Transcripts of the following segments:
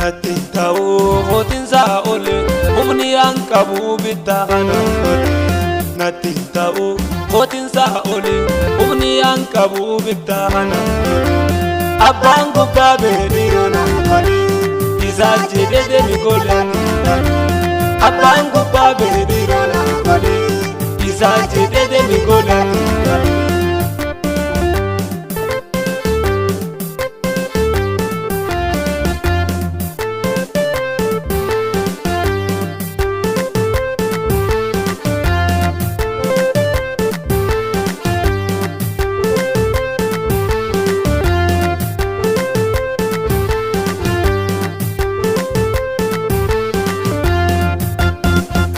natti ta'uu mootinsaa ole humni aan qabu bittaana natti ta'uu mootinsaa ole humni aan qabu bittaana abbaan gubbaa beediroona isaa jedhee mi goleeti abbaan gubbaa beediroona isaa jedhee mi goleeti.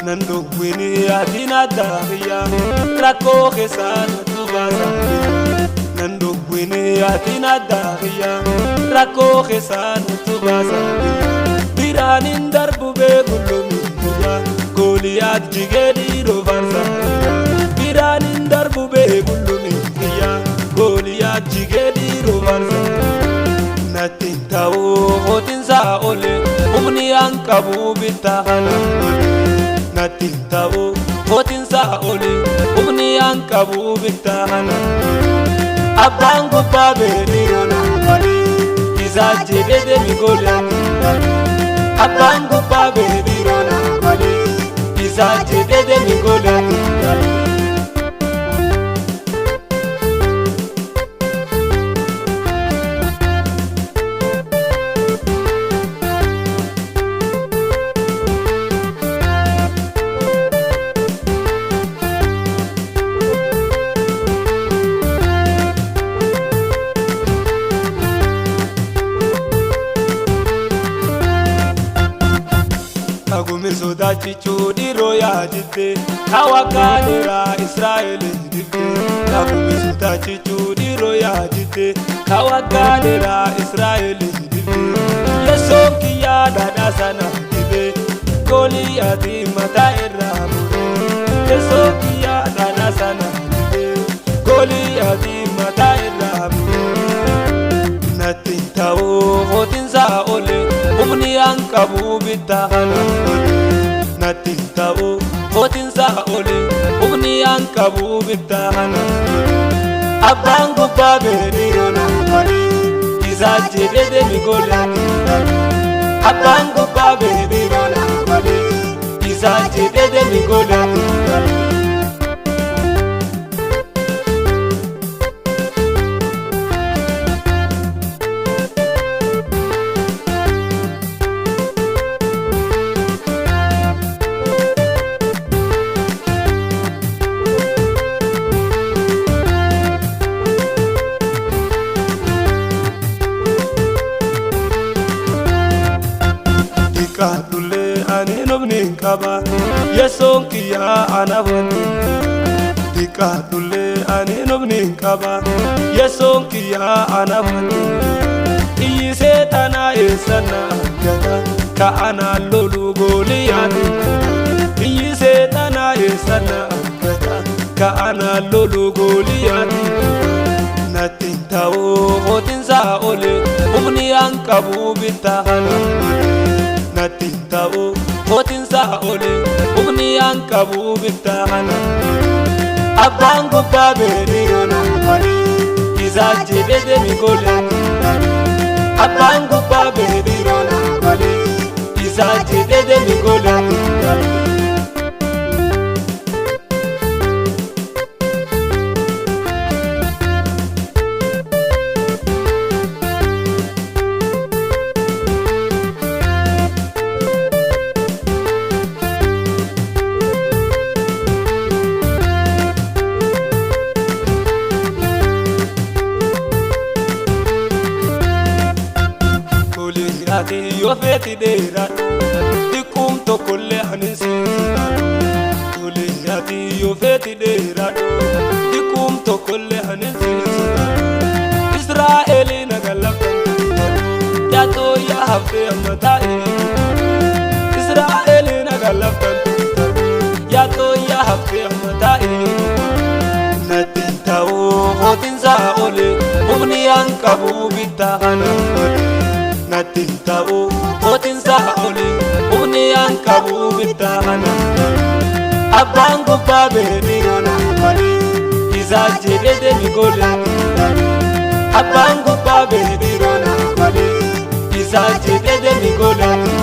Nando wini adina dahiya rako kesan tubasa Nando wini adina dahiya rako kesan tubasa Biranin darbu be gulumi ya Goliath jigedi rovarsa Biranin darbu be gulumi ya Goliath jigedi rovarsa Natin ta'uu mootinsaa ole humni aan qabu bittaana natti ta'uu mootinsaa ole humni aan qabu bittaana abbaan gubbaa beediroona isaa jedhee mi goleeti abbaan gubbaa beediroona isaa jedhee mi goleeti. Agumi sodachi chudiro ya jite kawakanira Israel jite Agumi sodachi chudiro ya jite kawakanira Israel jite Yeso kiya dada sana jite Goliath mata iramu Yeso kiya dada sana jite Goliath mata iramu natti ta'uu mootinsaa ole humni aan qabu bittaana natti ta'uu mootinsaa ole humni aan qabu bittaana abbaan gubbaa beediroona isaa jedhee mi goleeti abbaan gubbaa beediroona isaa jedhee mi goleeti. Kadule ani nobni kaba Yeson kiya anavani Kadule ani nobni kaba Yeson kiya anavani Iyi setana esana gata ka ana lolu Goliath Iyi setana esana gata ka ana lolu Goliath natti ta'uu mootinsaa ole humni aan qabu bittaana natti ta'uu mootinsaa ole humni aan qabu bittaana abbaan gubbaa beediroona isaa jedhee mi goleeti abbaan gubbaa beediroona isaa jedhee mi goleeti. Yo feti dera dikum to kolle anisi Goliath yo feti dera dikum to kolle anisi Israel nagalaftan ya to ya hafte amatai Israel nagalaftan ya to ya hafte amatai natti ta'uu mootinsaa ole humni aan qabu bittaana natin ta'u Otin sa oli Uni ang kabubitana Abang ko pa bebiro na kali Isa jede mi gole Abang ko pa bebiro na kali Isa jede mi gole